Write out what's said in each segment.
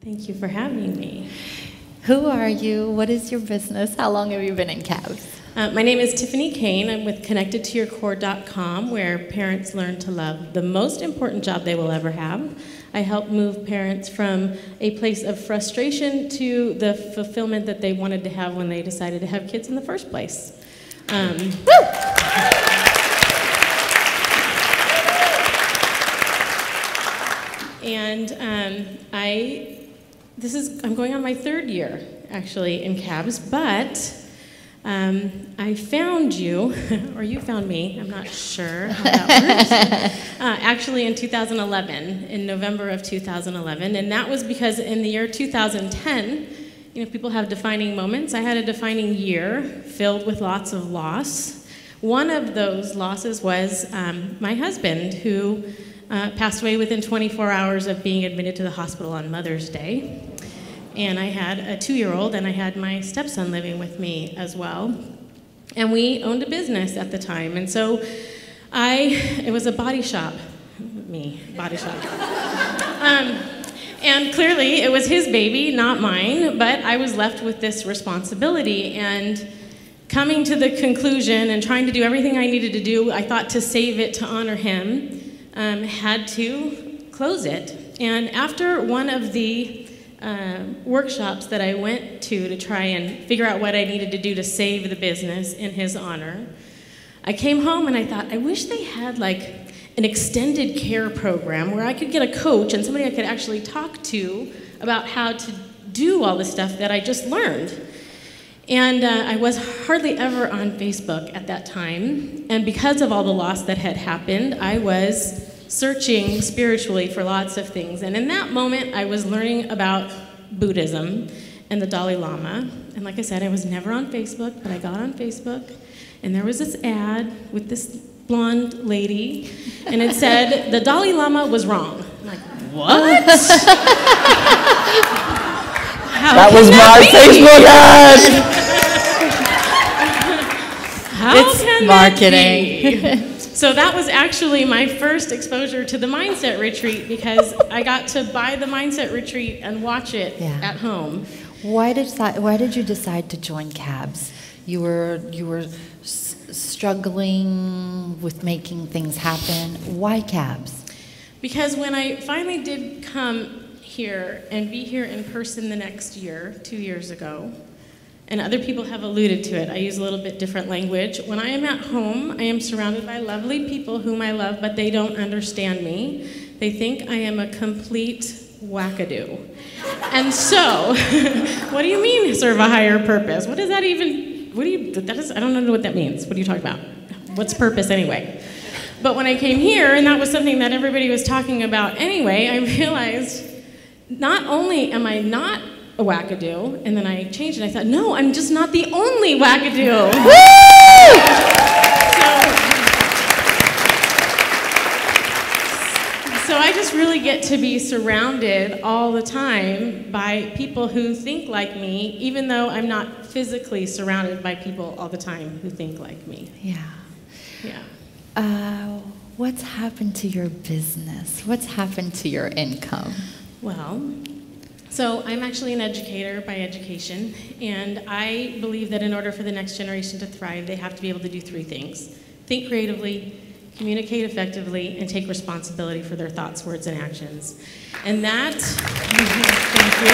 Thank you for having me. Who are you? What is your business? How long have you been in cabs? My name is Tiffany Kane. I'm with ConnectedToYourCore.com, where parents learn to love the most important job they will ever have. I help move parents from a place of frustration to the fulfillment that they wanted to have when they decided to have kids in the first place. I'm going on my third year, actually, in cabs, but I found you, or you found me, I'm not sure how that works, actually in 2011, in November of 2011, and that was because in the year 2010, people have defining moments. I had a defining year filled with lots of loss. One of those losses was my husband, who passed away within 24 hours of being admitted to the hospital on Mother's Day. And I had a 2-year-old, and I had my stepson living with me as well. And we owned a business at the time. And so it was a body shop. Body shop. And clearly it was his baby, not mine, but I was left with this responsibility. And coming to the conclusion and trying to do everything I needed to do, I thought to save it, to honor him, had to close it. And after one of the workshops that I went to try and figure out what I needed to do to save the business in his honor, I came home and I thought, I wish they had like an extended care program where I could get a coach and somebody I could actually talk to about how to do all the stuff that I just learned. And I was hardly ever on Facebook at that time, and because of all the loss that had happened, I was searching spiritually for lots of things. And in that moment, I was learning about Buddhism and the Dalai Lama. And like I said, I was never on Facebook, but I got on Facebook, and there was this ad with this blonde lady, and it said, the Dalai Lama was wrong. I'm like, what? That was my Facebook ad! It's marketing. So that was actually my first exposure to the Mindset Retreat, because I got to buy the Mindset Retreat and watch it at home. Why did you decide to join cabs? You were struggling with making things happen. Why cabs? Because when I finally did come here and be here in person the next year, 2 years ago, and other people have alluded to it, I use a little bit different language. When I am at home, I am surrounded by lovely people whom I love, but they don't understand me. They think I am a complete wackadoo. And so, what do you mean serve a higher purpose? What does that even, I don't know what that means. What are you talking about? What's purpose anyway? But when I came here, and that was something that everybody was talking about anyway, I realized not only am I not a wackadoo, and then I changed it. I thought, no, I'm just not the only wackadoo. So I just really get to be surrounded all the time by people who think like me, even though I'm not physically surrounded by people all the time who think like me. Yeah. What's happened to your business? What's happened to your income? Well, so I'm actually an educator by education, and I believe that in order for the next generation to thrive, they have to be able to do 3 things. Think creatively, communicate effectively, and take responsibility for their thoughts, words, and actions. And that, thank you.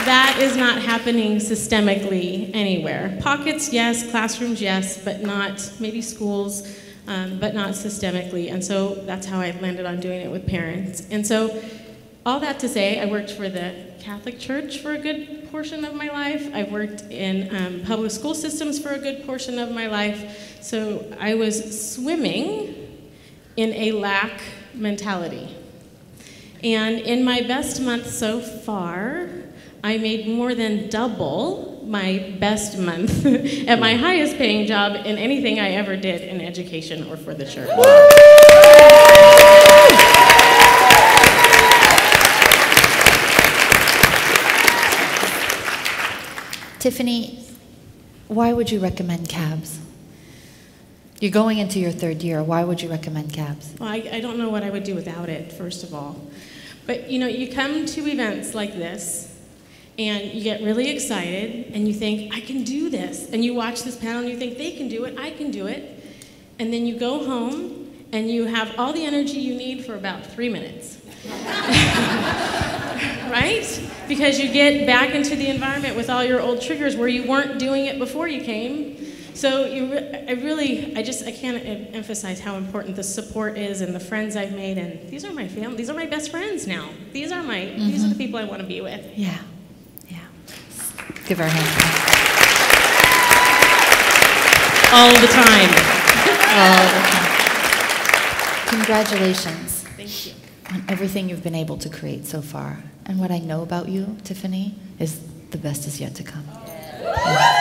That is not happening systemically anywhere. Pockets, yes, classrooms, yes, but not, maybe schools, but not systemically. And so that's how I landed on doing it with parents. And so all that to say, I worked for the Catholic Church for a good portion of my life. I've worked in public school systems for a good portion of my life. So I was swimming in a lack mentality. And in my best month so far, I made more than double my best month at my highest paying job in anything I ever did in education or for the church. Tiffany, why would you recommend cabs? You're going into your 3rd year. Why would you recommend cabs? Well, I don't know what I would do without it, first of all. But, you come to events like this, and you get really excited, and you think, I can do this. And you watch this panel, and you think, they can do it, I can do it. And then you go home, and you have all the energy you need for about 3 minutes. Right? Because you get back into the environment with all your old triggers where you weren't doing it before you came. So I can't emphasize how important the support is and the friends I've made. And these are my family. These are my best friends now. These are the people I want to be with. Yeah. Give her a hand. All the time. Congratulations. Thank you. On everything you've been able to create so far. And what I know about you, Tiffany, is the best is yet to come. Yeah.